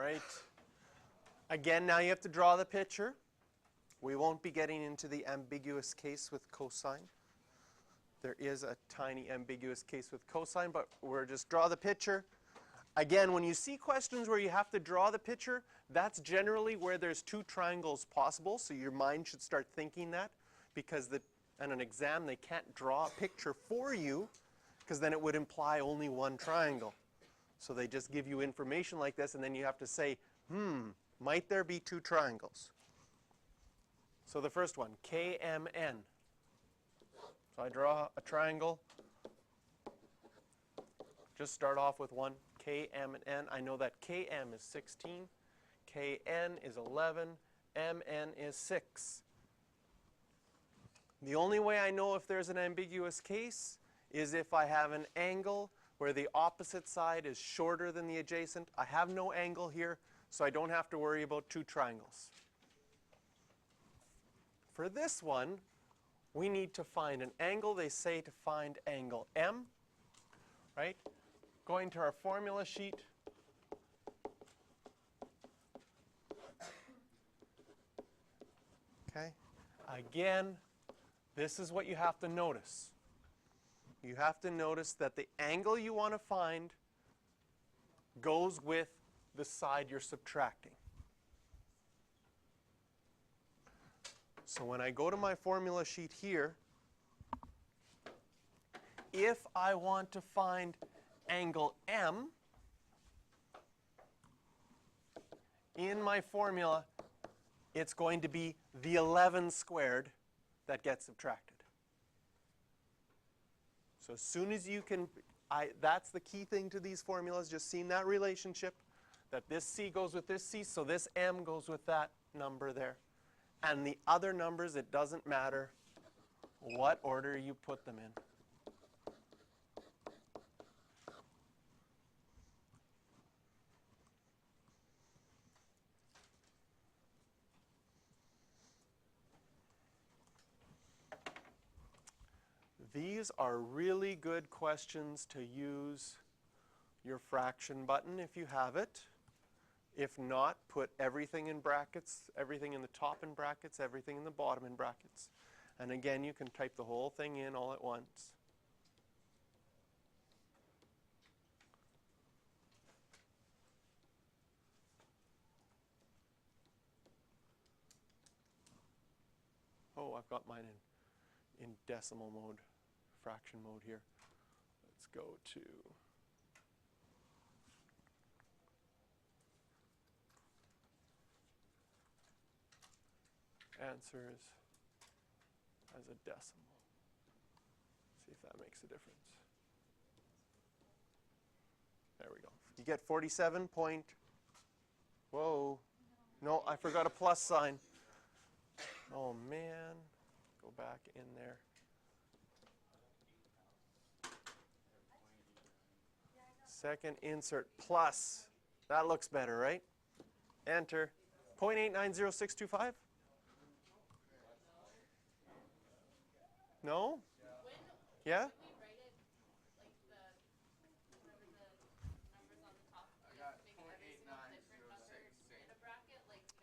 right. Again, now you have to draw the picture. We won't be getting into the ambiguous case with cosine. There is a tiny ambiguous case with cosine, but we're just draw the picture. Again, when you see questions where you have to draw the picture, that's generally where there's two triangles possible, so your mind should start thinking that, because in an exam they can't draw a picture for you, because then it would imply only one triangle. So they just give you information like this, and then you have to say, might there be two triangles? So the first one, KMN. So I draw a triangle. Just start off with one, KM and N. I know that KM is 16, KN is 11, MN is 6. The only way I know if there's an ambiguous case is if I have an angle where the opposite side is shorter than the adjacent. I have no angle here, so I don't have to worry about two triangles. For this one, we need to find an angle. They say to find angle M, right? Going to our formula sheet. Okay. Again, this is what you have to notice. You have to notice that the angle you want to find goes with the side you're subtracting. So when I go to my formula sheet here, if I want to find angle M, in my formula, it's going to be the 11 squared that gets subtracted. So as soon as you can, that's the key thing to these formulas, just seeing that relationship, that this C goes with this C, so this M goes with that number there. And the other numbers, it doesn't matter what order you put them in. These are really good questions to use your fraction button if you have it. If not, put everything in brackets, everything in the top in brackets, everything in the bottom in brackets. And again, you can type the whole thing in all at once. Oh, I've got mine in decimal mode, fraction mode here. Let's go to answers as a decimal. See if that makes a difference. There we go. You get 47 point. Whoa. No, I forgot a plus sign. Oh man. Go back in there. Second insert plus. That looks better, right? Enter. 0.890625? No? Yeah?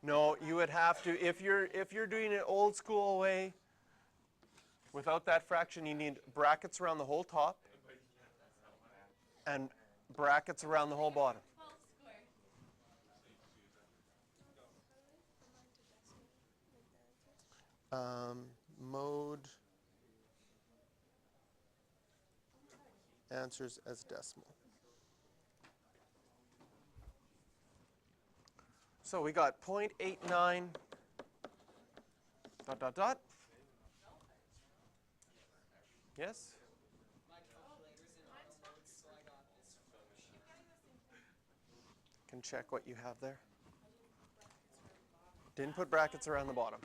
No, you would have to, if you're doing it old school way, without that fraction, you need brackets around the whole top and brackets around the whole bottom. Mode answers as decimal. So we got 0.89 ... Yes? Can check what you have there. Didn't put brackets around the bottom.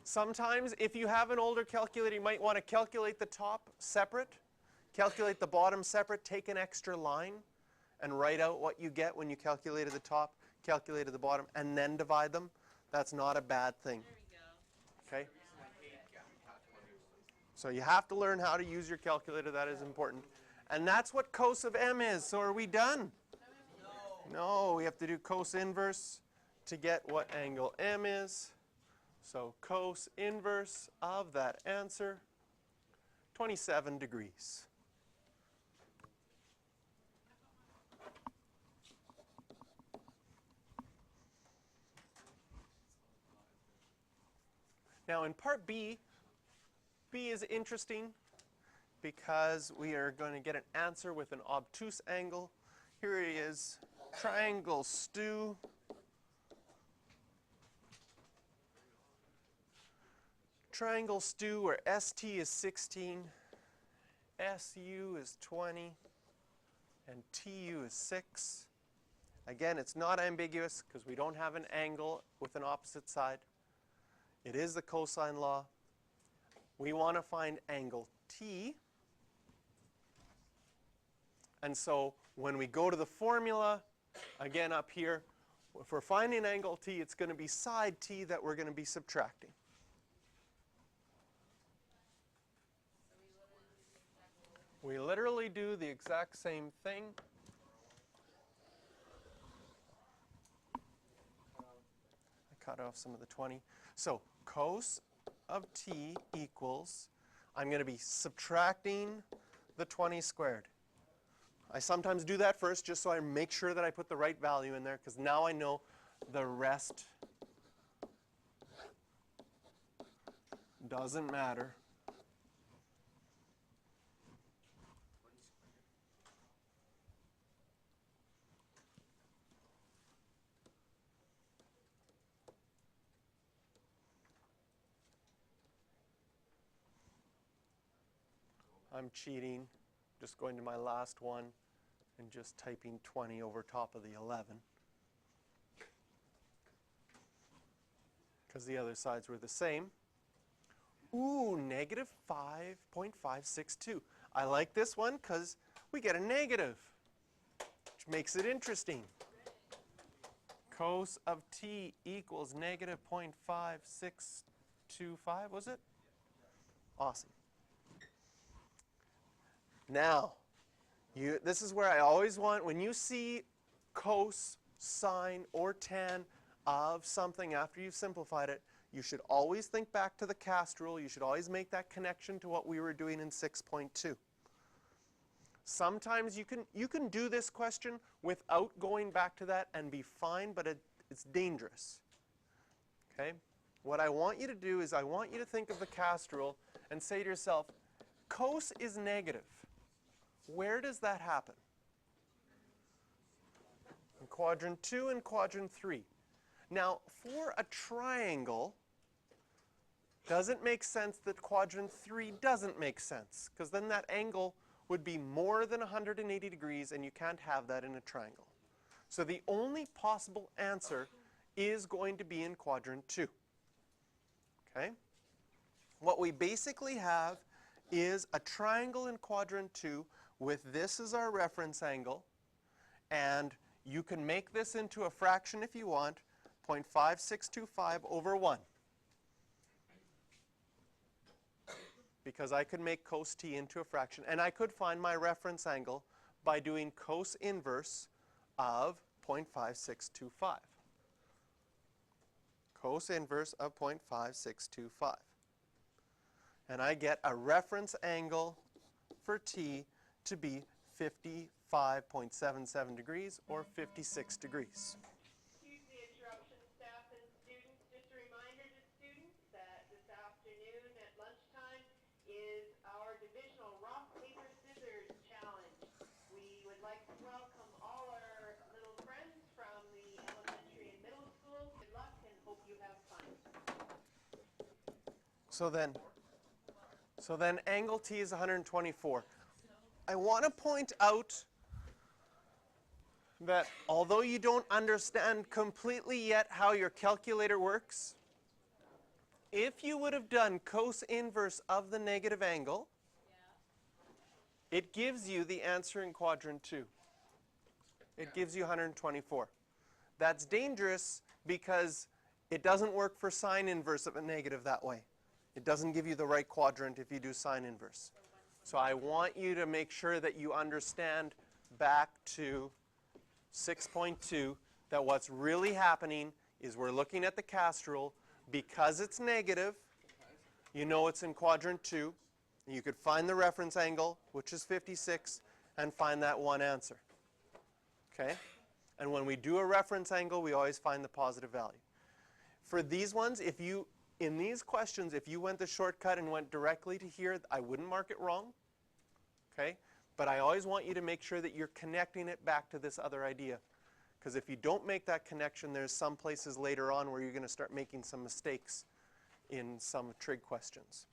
Sometimes, if you have an older calculator, you might want to calculate the top separate, calculate the bottom separate, take an extra line, and write out what you get when you calculated the top, calculated the bottom, and then divide them. That's not a bad thing. Okay? So you have to learn how to use your calculator. That is important. And that's what cos of m is. So are we done? No, we have to do cos inverse to get what angle m is. So cos inverse of that answer, 27 degrees. Now in part B, B is interesting because we are going to get an answer with an obtuse angle. Here it is, triangle stew. Triangle stew where ST is 16, SU is 20, and TU is 6. Again, it's not ambiguous because we don't have an angle with an opposite side. It is the cosine law. We want to find angle T. And so when we go to the formula, again up here, if we're finding angle T, it's going to be side T that we're going to be subtracting. We literally do the exact same thing. I cut off some of the 20. So cos of T equals, I'm going to be subtracting the 20 squared. I sometimes do that first just so I make sure that I put the right value in there, because now I know the rest doesn't matter. I'm cheating, just going to my last one and just typing 20 over top of the 11. Because the other sides were the same. Ooh, negative 5.562. I like this one because we get a negative, which makes it interesting. Cos of T equals negative 0.5625, was it? Awesome. Now, this is where I always want, when you see cos, sine, or tan of something after you've simplified it, you should always think back to the cast rule. You should always make that connection to what we were doing in 6.2. Sometimes you can do this question without going back to that and be fine, but it's dangerous. Okay? What I want you to do is I want you to think of the cast rule and say to yourself, cos is negative. Where does that happen? In quadrant 2 and quadrant 3. Now, for a triangle, does it make sense that quadrant 3 doesn't make sense? Because then that angle would be more than 180 degrees, and you can't have that in a triangle. So the only possible answer is going to be in quadrant 2. Okay? What we basically have is a triangle in quadrant 2 with this as our reference angle, and you can make this into a fraction if you want, 0.5625 over 1. Because I could make cos T into a fraction, and I could find my reference angle by doing cos inverse of 0.5625. Cos inverse of 0.5625. And I get a reference angle for T to be 55.77 degrees or 56 degrees. Excuse the interruption, staff and students. Just a reminder to students that this afternoon at lunchtime is our divisional rock, paper, scissors challenge. We would like to welcome all our little friends from the elementary and middle schools. Good luck and hope you have fun. So then angle T is 124. I want to point out that although you don't understand completely yet how your calculator works, if you would have done cos inverse of the negative angle, it gives you the answer in quadrant 2. It gives you 124. That's dangerous because it doesn't work for sine inverse of a negative that way. It doesn't give you the right quadrant if you do sine inverse. So I want you to make sure that you understand back to 6.2 that what's really happening is we're looking at the CAST rule. Because it's negative, you know it's in quadrant 2. You could find the reference angle, which is 56, and find that one answer. Okay? And when we do a reference angle, we always find the positive value. For these ones, in these questions, if you went the shortcut and went directly to here, I wouldn't mark it wrong. Okay? But I always want you to make sure that you're connecting it back to this other idea. Because if you don't make that connection, there's some places later on where you're going to start making some mistakes in some trig questions.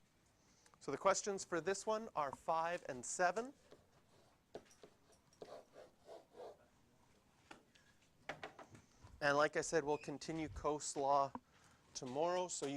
So the questions for this one are 5 and 7. And like I said, we'll continue Coase law tomorrow. So